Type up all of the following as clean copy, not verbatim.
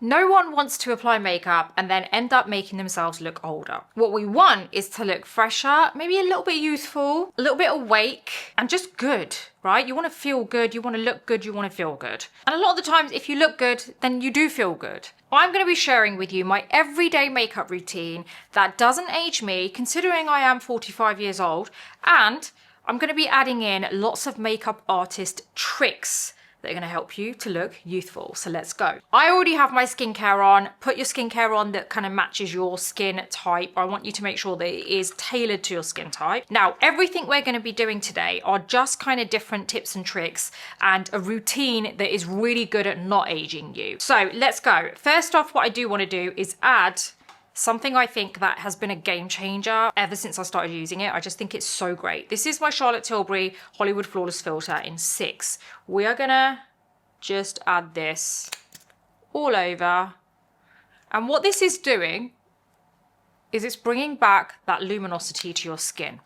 No one wants to apply makeup and then end up making themselves look older. What we want is to look fresher, maybe a little bit youthful, a little bit awake, and just good, right? You want to feel good, you want to look good, you want to feel good. And a lot of the times, if you look good, then you do feel good. I'm going to be sharing with you my everyday makeup routine that doesn't age me, considering I am 45 years old, and I'm going to be adding in lots of makeup artist tricks that are going to help you to look youthful. So let's go. I already have my skincare on. Put your skincare on that kind of matches your skin type. I want you to make sure that it is tailored to your skin type. Now, everything we're going to be doing today are just kind of different tips and tricks and a routine that is really good at not aging you. So let's go. First off, what I do want to do is add something I think that has been a game changer ever since I started using it. I just think it's so great. This is my Charlotte Tilbury Hollywood Flawless Filter in 6. We are gonna just add this all over. And what this is doing is it's bringing back that luminosity to your skin.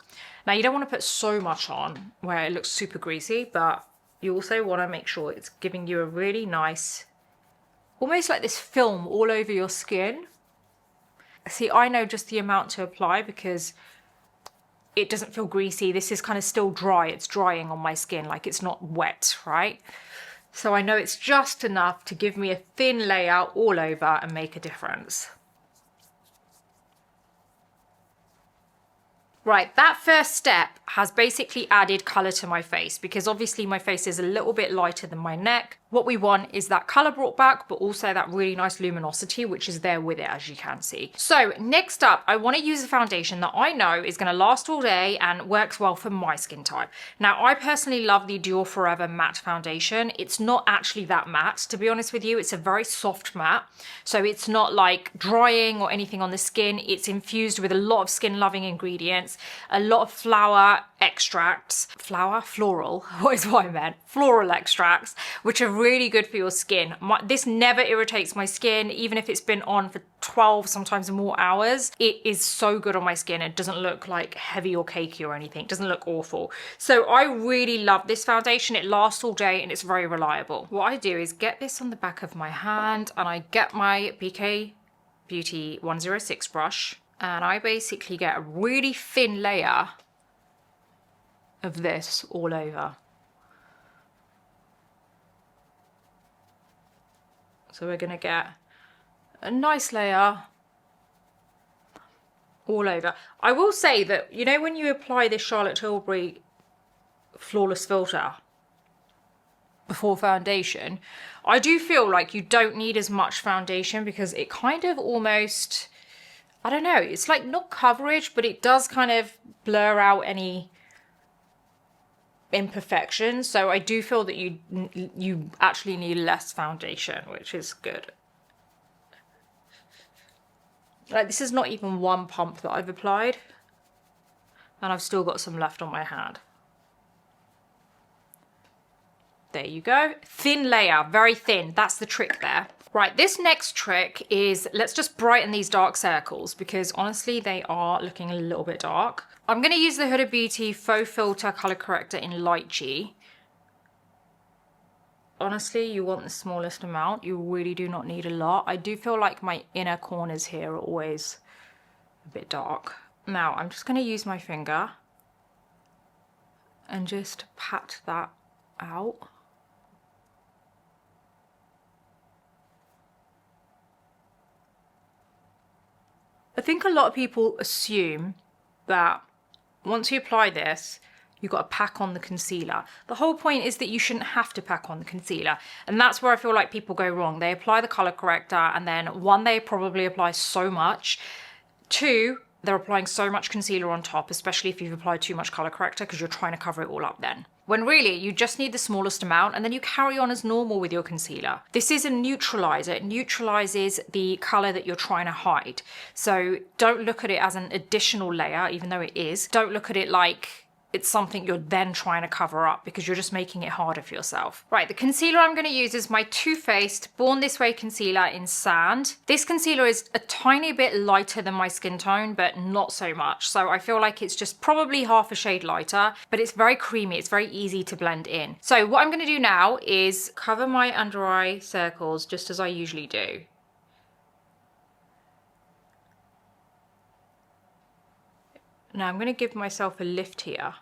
Now, you don't want to put so much on where it looks super greasy, but you also want to make sure it's giving you a really nice, almost like this film all over your skin. See, I know just the amount to apply because it doesn't feel greasy. This is kind of still dry. It's drying on my skin, like it's not wet, right? So I know it's just enough to give me a thin layer all over and make a difference. Right, that first step has basically added colour to my face because obviously my face is a little bit lighter than my neck. What we want is that colour brought back, but also that really nice luminosity, which is there with it, as you can see. So next up, I want to use a foundation that I know is going to last all day and works well for my skin type. Now, I personally love the Dior Forever Matte Foundation. It's not actually that matte, to be honest with you. It's a very soft matte. So it's not like drying or anything on the skin. It's infused with a lot of skin-loving ingredients, a lot of flower extracts, floral, what is what I meant, floral extracts, which are really good for your skin. This never irritates my skin, even if it's been on for 12, sometimes more hours. It is so good on my skin. It doesn't look like heavy or cakey or anything. It doesn't look awful. So I really love this foundation. It lasts all day and it's very reliable. What I do is get this on the back of my hand and I get my BK Beauty 106 brush and I basically get a really thin layer of this all over. So we're gonna get a nice layer all over. I will say that, you know, when you apply this Charlotte Tilbury Flawless Filter before foundation, I do feel like you don't need as much foundation because it kind of almost, I don't know, it's like not coverage, but it does kind of blur out any imperfections. So I do feel that you actually need less foundation, which is good. Like, this is not even one pump that I've applied and I've still got some left on my hand. There you go. Thin layer, very thin. That's the trick there. Right, this next trick is, let's just brighten these dark circles because honestly they are looking a little bit dark. I'm going to use the Huda Beauty Faux Filter Colour Corrector in Light G. Honestly, you want the smallest amount. You really do not need a lot. I do feel like my inner corners here are always a bit dark. Now, I'm just going to use my finger and just pat that out. I think a lot of people assume that once you apply this, you've got to pack on the concealer. The whole point is that you shouldn't have to pack on the concealer. And that's where I feel like people go wrong. They apply the colour corrector and then one, they probably apply so much. Two, they're applying so much concealer on top, especially if you've applied too much colour corrector because you're trying to cover it all up then. When really, you just need the smallest amount and then you carry on as normal with your concealer. This is a neutralizer. It neutralizes the colour that you're trying to hide. So don't look at it as an additional layer, even though it is. Don't look at it like it's something you're then trying to cover up because you're just making it harder for yourself. Right, the concealer I'm going to use is my Too Faced Born This Way concealer in Sand. This concealer is a tiny bit lighter than my skin tone, but not so much. So I feel like it's just probably half a shade lighter, but it's very creamy. It's very easy to blend in. So what I'm going to do now is cover my under eye circles just as I usually do. Now I'm going to give myself a lift here.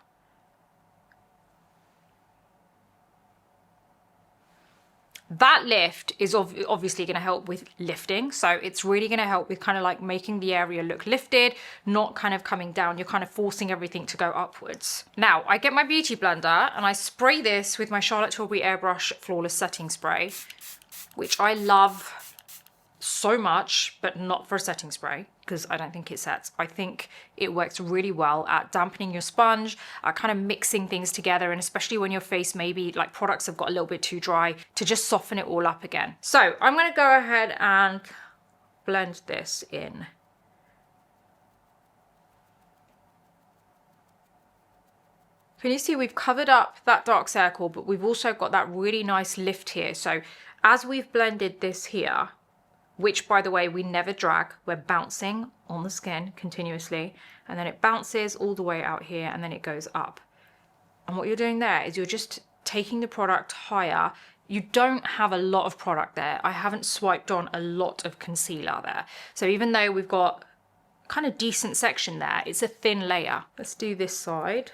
That lift is obviously going to help with lifting. So it's really going to help with kind of like making the area look lifted, not kind of coming down. You're kind of forcing everything to go upwards. Now I get my beauty blender and I spray this with my Charlotte Tilbury Airbrush Flawless Setting Spray, which I love so much, but not for a setting spray because I don't think it sets. I think it works really well at dampening your sponge, at kind of mixing things together, and especially when your face maybe like products have got a little bit too dry, to just soften it all up again. So I'm going to go ahead and blend this in. Can you see we've covered up that dark circle, but we've also got that really nice lift here. So as we've blended this here, which by the way, we never drag, we're bouncing on the skin continuously, and then it bounces all the way out here and then it goes up. And what you're doing there is you're just taking the product higher. You don't have a lot of product there. I haven't swiped on a lot of concealer there. So even though we've got kind of decent section there, it's a thin layer. Let's do this side.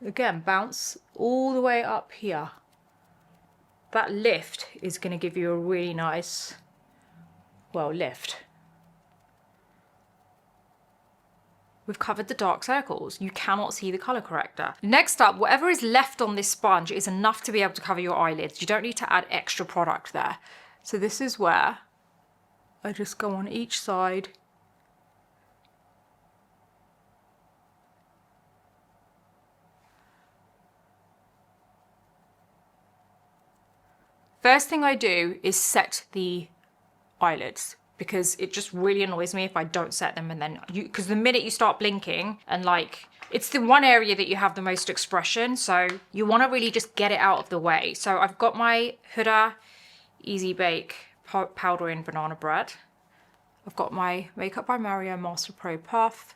Again, bounce all the way up here. That lift is going to give you a really nice, well, lift. We've covered the dark circles. You cannot see the color corrector. Next up, whatever is left on this sponge is enough to be able to cover your eyelids. You don't need to add extra product there. So this is where I just go on each side. First thing I do is set the eyelids because it just really annoys me if I don't set them, and then because the minute you start blinking and like, it's the one area that you have the most expression, so you want to really just get it out of the way. So I've got my Huda Easy Bake Powder in Banana Bread. I've got my Makeup by Mario Master Pro Puff.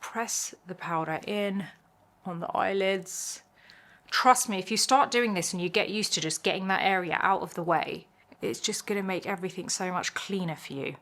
Press the powder in on the eyelids. Trust me, if you start doing this and you get used to just getting that area out of the way, it's just going to make everything so much cleaner for you.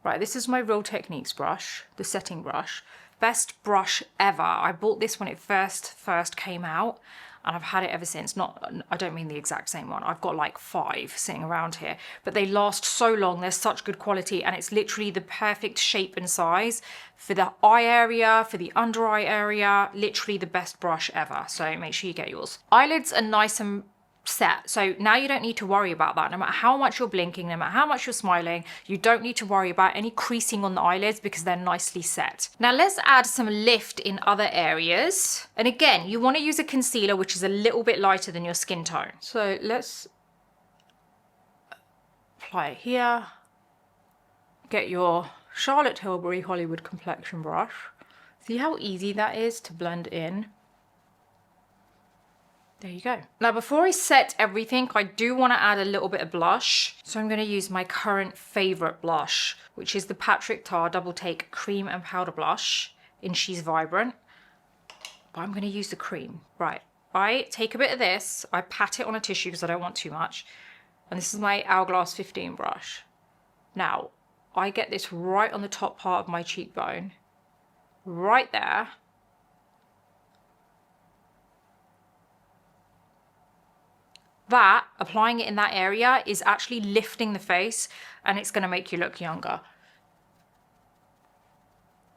Right, this is my Real Techniques brush, the setting brush. Best brush ever. I bought this when it first came out, and I've had it ever since. I don't mean the exact same one. I've got like 5 sitting around here, but they last so long. They're such good quality, and it's literally the perfect shape and size for the eye area, for the under eye area. Literally the best brush ever. So make sure you get yours. Eyelids are nice and set, so now you don't need to worry about that. No matter how much you're blinking, no matter how much you're smiling, you don't need to worry about any creasing on the eyelids because they're nicely set. Now let's add some lift in other areas, and again, you want to use a concealer which is a little bit lighter than your skin tone. So let's apply it here. Get your Charlotte Tilbury Hollywood complexion brush. See how easy that is to blend in? There you go. Now before I set everything, I do want to add a little bit of blush. So I'm going to use my current favorite blush, which is the Patrick Tar Double Take Cream and Powder Blush in She's Vibrant. But I'm going to use the cream. Right, I take a bit of this, I pat it on a tissue because I don't want too much. And this is my Hourglass 15 brush. Now, I get this right on the top part of my cheekbone. Right there. That, applying it in that area, is actually lifting the face, and it's going to make you look younger.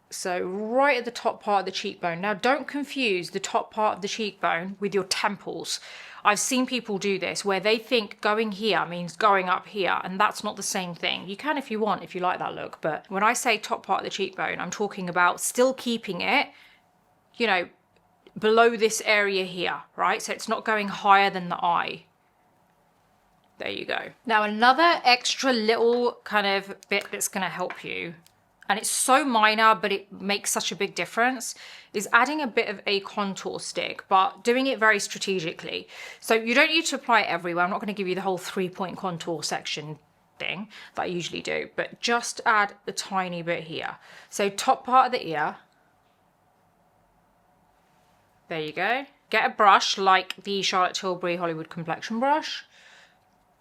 So right at the top part of the cheekbone. Now don't confuse the top part of the cheekbone with your temples. I've seen people do this where they think going here means going up here, and that's not the same thing. You can if you want, if you like that look, but when I say top part of the cheekbone, I'm talking about still keeping it, you know, below this area here, right? So it's not going higher than the eye. There you go. Now another extra little kind of bit that's going to help you, and it's so minor but it makes such a big difference, is adding a bit of a contour stick, but doing it very strategically. So you don't need to apply it everywhere. I'm not going to give you the whole 3-point contour section thing that I usually do, but just add a tiny bit here. So top part of the ear. There you go. Get a brush like the Charlotte Tilbury Hollywood complexion brush.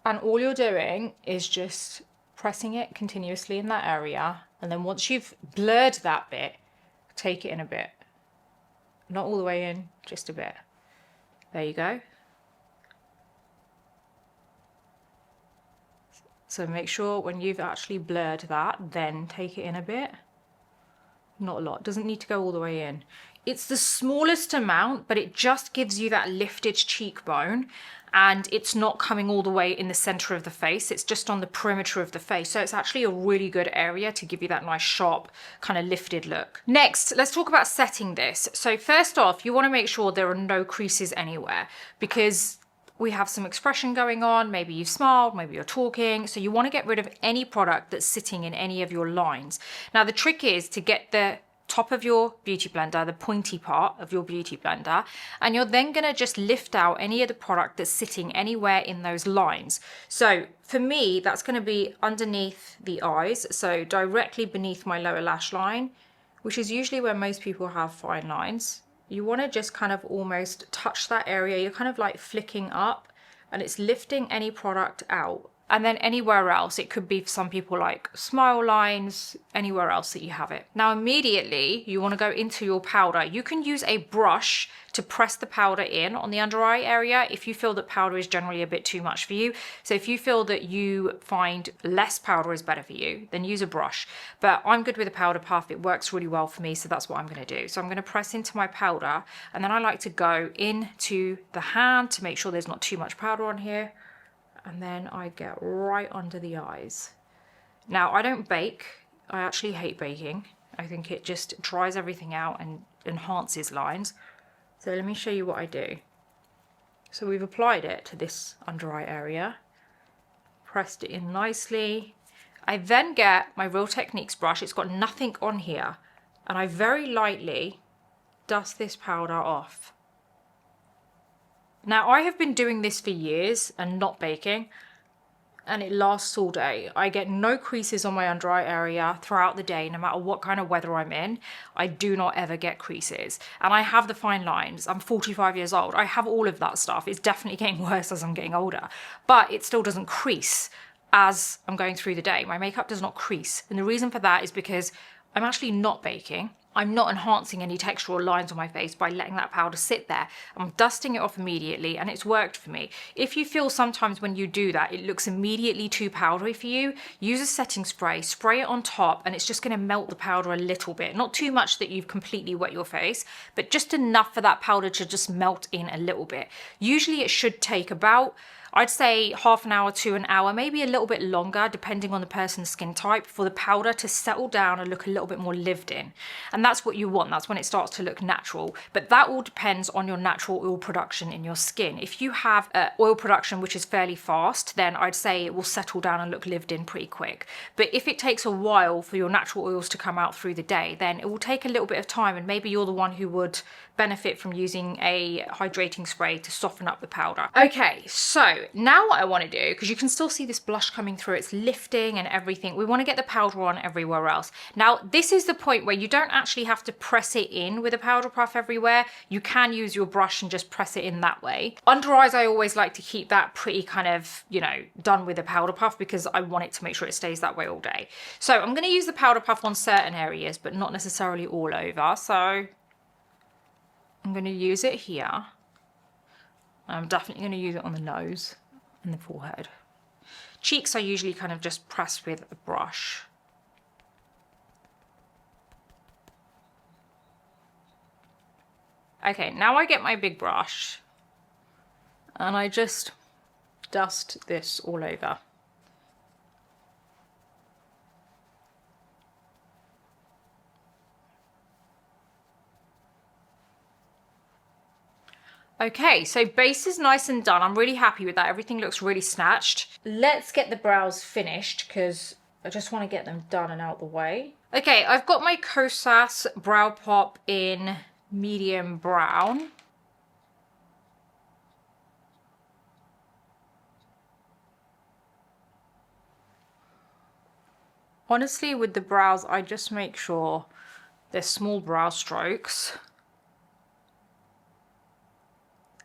And all you're doing is just pressing it continuously in that area. And then once you've blurred that bit, take it in a bit. Not all the way in, just a bit. There you go. So make sure when you've actually blurred that, then take it in a bit. Not a lot, doesn't need to go all the way in. It's the smallest amount, but it just gives you that lifted cheekbone, and it's not coming all the way in the center of the face. It's just on the perimeter of the face. So it's actually a really good area to give you that nice sharp kind of lifted look. Next, let's talk about setting this. So first off, you want to make sure there are no creases anywhere, because we have some expression going on. Maybe you've smiled, maybe you're talking. So you want to get rid of any product that's sitting in any of your lines. Now the trick is to get the top of your beauty blender, the pointy part of your beauty blender, and you're then going to just lift out any of the product that's sitting anywhere in those lines. So for me, that's going to be underneath the eyes, so directly beneath my lower lash line, which is usually where most people have fine lines. You want to just kind of almost touch that area. You're kind of like flicking up, and it's lifting any product out. And then anywhere else, it could be for some people like smile lines, anywhere else that you have it. Now immediately you want to go into your powder. You can use a brush to press the powder in on the under eye area if you feel that powder is generally a bit too much for you. So if you feel that you find less powder is better for you, then use a brush. But I'm good with a powder puff. It works really well for me, so that's what I'm going to do. So I'm going to press into my powder, and then I like to go into the hand to make sure there's not too much powder on here. And then I get right under the eyes. Now, I don't bake. I actually hate baking. I think it just dries everything out and enhances lines. So let me show you what I do. So we've applied it to this under eye area, pressed it in nicely. I then get my Real Techniques brush. It's got nothing on here. And I very lightly dust this powder off. Now, I have been doing this for years and not baking, and it lasts all day. I get no creases on my under eye area throughout the day, no matter what kind of weather I'm in. I do not ever get creases. And I have the fine lines. I'm 45 years old. I have all of that stuff. It's definitely getting worse as I'm getting older, but it still doesn't crease as I'm going through the day. My makeup does not crease. And the reason for that is because I'm actually not baking. I'm not enhancing any textural lines on my face by letting that powder sit there. I'm dusting it off immediately, and it's worked for me. If you feel sometimes when you do that, it looks immediately too powdery for you, use a setting spray it on top, and it's just gonna melt the powder a little bit. Not too much that you've completely wet your face, but just enough for that powder to just melt in a little bit. Usually it should take about, I'd say half an hour to an hour, maybe a little bit longer, depending on the person's skin type, for the powder to settle down and look a little bit more lived in. And that's what you want. That's when it starts to look natural. But that all depends on your natural oil production in your skin. If you have oil production which is fairly fast, then I'd say it will settle down and look lived in pretty quick. But if it takes a while for your natural oils to come out through the day, then it will take a little bit of time, and maybe you're the one who would benefit from using a hydrating spray to soften up the powder. Okay, so now what I want to do, because you can still see this blush coming through, it's lifting and everything, we want to get the powder on everywhere else. Now this is the point where you don't actually have to press it in with a powder puff everywhere. You can use your brush and just press it in that way. Under eyes, I always like to keep that pretty kind of, you know, done with a powder puff, because I want it to make sure it stays that way all day. So I'm going to use the powder puff on certain areas, but not necessarily all over. So I'm going to use it here. I'm definitely going to use it on the nose and the forehead. Cheeks I usually kind of just press with a brush. Okay, now I get my big brush and I just dust this all over. Okay, so base is nice and done. I'm really happy with that. Everything looks really snatched. Let's get the brows finished, because I just want to get them done and out the way. Okay, I've got my Kosas Brow Pop in medium brown. Honestly, with the brows, I just make sure they're small brow strokes.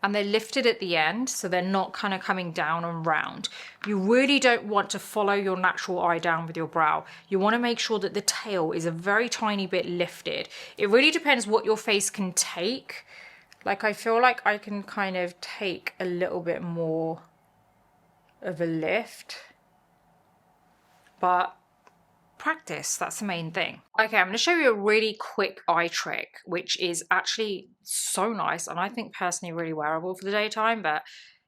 and they're lifted at the end, so they're not kind of coming down and round. You really don't want to follow your natural eye down with your brow. You want to make sure that the tail is a very tiny bit lifted. It really depends what your face can take. Like, I feel like I can kind of take a little bit more of a lift, but practice, that's the main thing. Okay, I'm going to show you a really quick eye trick, which is actually so nice, and I think personally really wearable for the daytime, but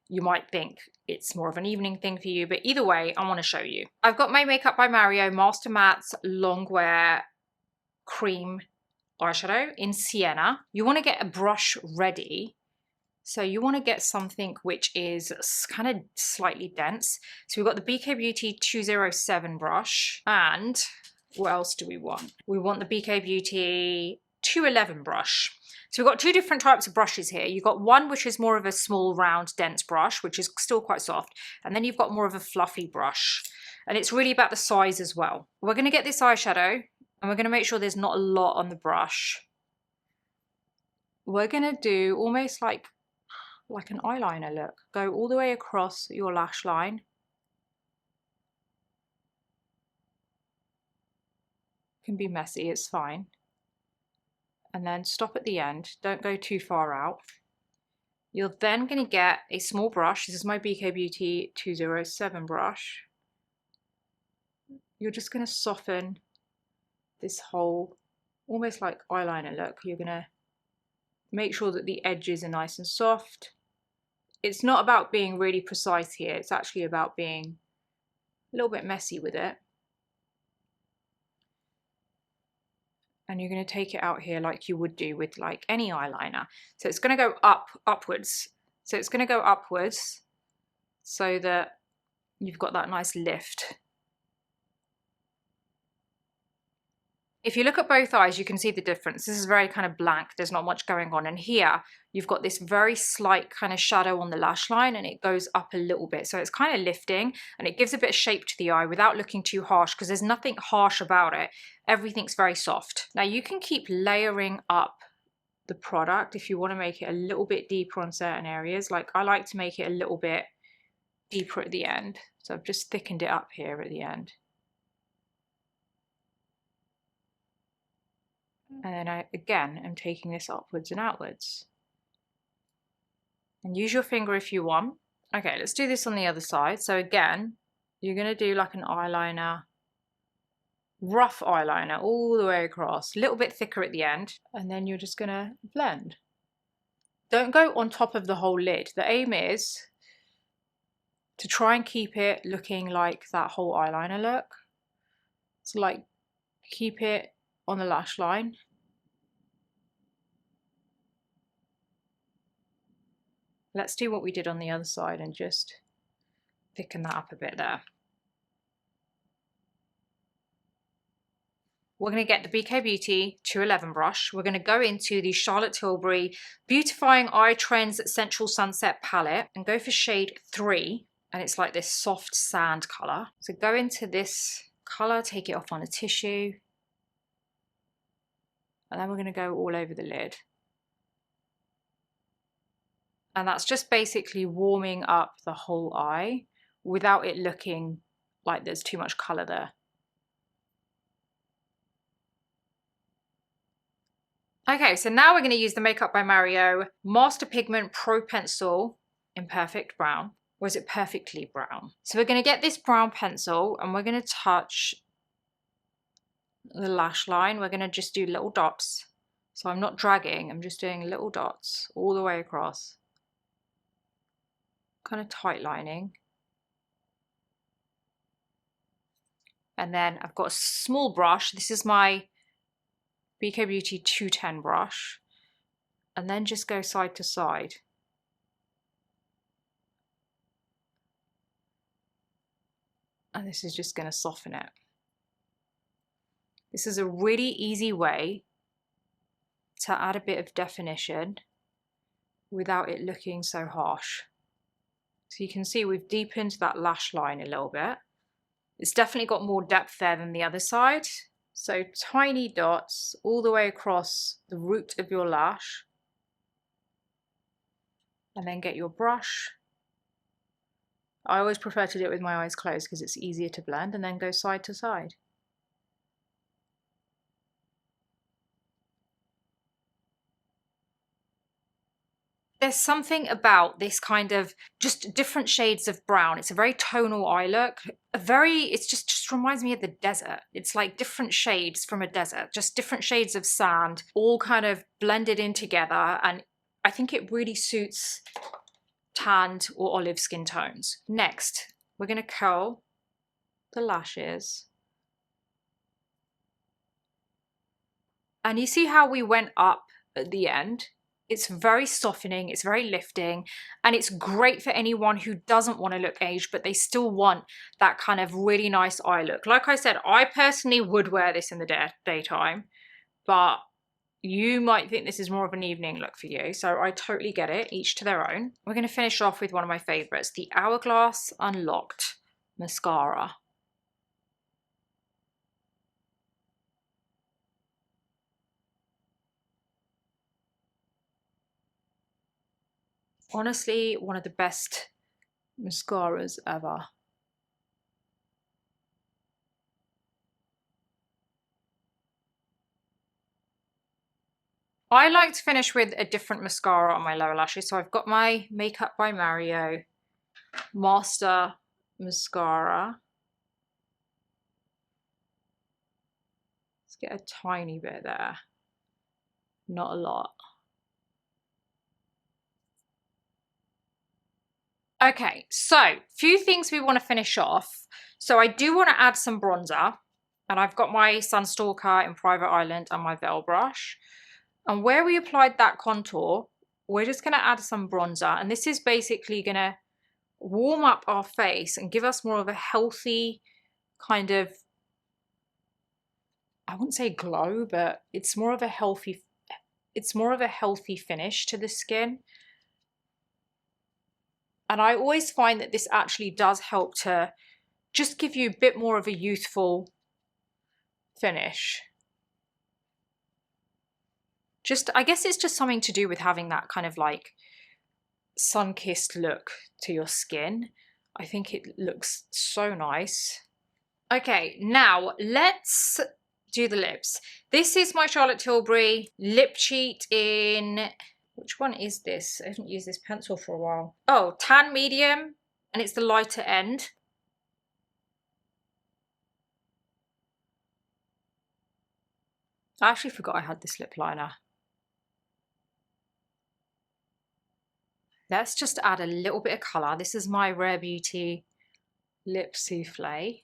you might think it's more of an evening thing for you. But either way, I want to show you. I've got my Makeup by Mario Master Matte's Longwear Cream eyeshadow in Sienna. You want to get a brush ready. So you want to get something which is kind of slightly dense. So we've got the BK Beauty 207 brush. And what else do we want? We want the BK Beauty 211 brush. So we've got two different types of brushes here. You've got one which is more of a small, round, dense brush, which is still quite soft. And then you've got more of a fluffy brush. And it's really about the size as well. We're going to get this eyeshadow, and we're going to make sure there's not a lot on the brush. We're going to do almost like an eyeliner look. Go all the way across your lash line. It can be messy, it's fine. And then stop at the end. Don't go too far out. You're then going to get a small brush. This is my BK Beauty 207 brush. You're just going to soften this whole, almost like eyeliner look. You're going to make sure that the edges are nice and soft. It's not about being really precise here. It's actually about being a little bit messy with it. And you're going to take it out here like you would do with like any eyeliner. So it's going to go upwards. So it's going to go upwards so that you've got that nice lift. If you look at both eyes, you can see the difference. This is very kind of blank. There's not much going on. And here, you've got this very slight kind of shadow on the lash line, and it goes up a little bit. So it's kind of lifting, and it gives a bit of shape to the eye without looking too harsh, because there's nothing harsh about it. Everything's very soft. Now, you can keep layering up the product if you want to make it a little bit deeper on certain areas. Like, I like to make it a little bit deeper at the end. So I've just thickened it up here at the end. And then I, again, am taking this upwards and outwards. And use your finger if you want. Okay, let's do this on the other side. So again, you're going to do like an eyeliner, rough eyeliner all the way across, a little bit thicker at the end. And then you're just going to blend. Don't go on top of the whole lid. The aim is to try and keep it looking like that whole eyeliner look. So like, keep it on the lash line. Let's do what we did on the other side and just thicken that up a bit there. We're going to get the BK Beauty 211 brush. We're going to go into the Charlotte Tilbury Beautifying Eye Trends Central Sunset palette and go for shade 3. And it's like this soft sand color. So go into this color, take it off on a tissue. And then we're going to go all over the lid. And that's just basically warming up the whole eye without it looking like there's too much color there. Okay, so now we're going to use the Makeup by Mario Master Pigment Pro Pencil in Perfect Brown. Or is it Perfectly Brown? So we're going to get this brown pencil and we're going to touch the lash line. We're going to just do little dots. So I'm not dragging, I'm just doing little dots all the way across. Kind of tight lining. And then I've got a small brush. This is my BK Beauty 210 brush. And then just go side to side. And this is just going to soften it. This is a really easy way to add a bit of definition without it looking so harsh. So you can see we've deepened that lash line a little bit. It's definitely got more depth there than the other side. So tiny dots all the way across the root of your lash. And then get your brush. I always prefer to do it with my eyes closed because it's easier to blend, and then go side to side. There's something about this kind of just different shades of brown. It's a very tonal eye look. It just reminds me of the desert. It's like different shades from a desert, just different shades of sand, all kind of blended in together. And I think it really suits tanned or olive skin tones. Next, we're going to curl the lashes. And you see how we went up at the end? It's very softening, it's very lifting, and it's great for anyone who doesn't want to look aged, but they still want that kind of really nice eye look. Like I said, I personally would wear this in the daytime, but you might think this is more of an evening look for you, so I totally get it, each to their own. We're going to finish off with one of my favorites, the Hourglass Unlocked mascara. Honestly, one of the best mascaras ever. I like to finish with a different mascara on my lower lashes. So I've got my Makeup by Mario Master Mascara. Let's get a tiny bit there. Not a lot. Okay, so few things we want to finish off. So I do want to add some bronzer, and I've got my Sunstalker in Private Island and my Veil brush. And where we applied that contour, we're just going to add some bronzer, and this is basically going to warm up our face and give us more of a healthy kind of, I wouldn't say glow, but it's more of a healthy finish to the skin. And I always find that this actually does help to just give you a bit more of a youthful finish. I guess it's just something to do with having that kind of like sun-kissed look to your skin. I think it looks so nice. Okay, now let's do the lips. This is my Charlotte Tilbury lip cheat in, which one is this? I haven't used this pencil for a while. Oh, tan medium, and it's the lighter end. I actually forgot I had this lip liner. Let's just add a little bit of colour. This is my Rare Beauty Lip Souffle.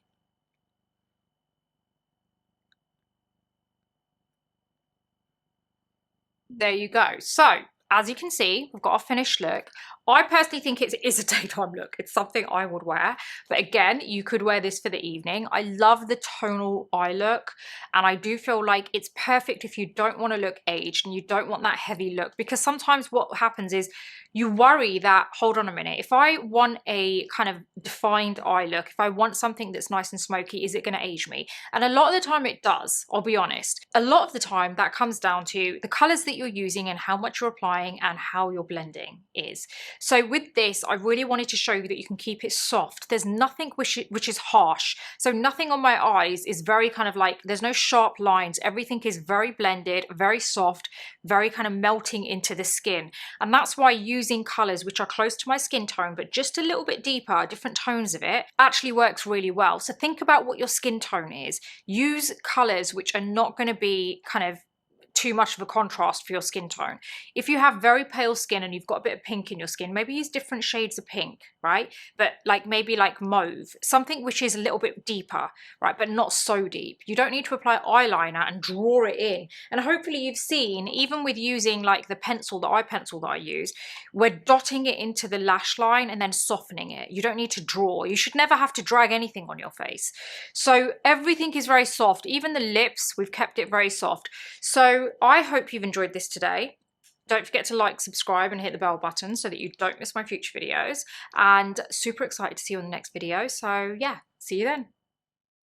There you go. So, as you can see, we've got a finished look. I personally think it is a daytime look. It's something I would wear. But again, you could wear this for the evening. I love the tonal eye look. And I do feel like it's perfect if you don't want to look aged and you don't want that heavy look. Because sometimes what happens is you worry that, hold on a minute, if I want a kind of defined eye look, if I want something that's nice and smoky, is it going to age me? And a lot of the time it does, I'll be honest. A lot of the time that comes down to the colours that you're using and how much you're applying and how your blending is. So with this, I really wanted to show you that you can keep it soft. There's nothing which is harsh. So nothing on my eyes is very kind of like, there's no sharp lines. Everything is very blended, very soft, very kind of melting into the skin. And that's why using colours which are close to my skin tone, but just a little bit deeper, different tones of it, actually works really well. So think about what your skin tone is. Use colours which are not going to be kind of too much of a contrast for your skin tone. If you have very pale skin and you've got a bit of pink in your skin, maybe use different shades of pink, right? But like maybe like mauve, something which is a little bit deeper, right? But not so deep. You don't need to apply eyeliner and draw it in. And hopefully you've seen, even with using like the pencil, the eye pencil that I use, we're dotting it into the lash line and then softening it. You don't need to draw. You should never have to drag anything on your face. So everything is very soft. Even the lips, we've kept it very soft. So I hope you've enjoyed this today. Don't forget to like, subscribe, and hit the bell button so that you don't miss my future videos. And super excited to see you on the next video. So yeah, see you then.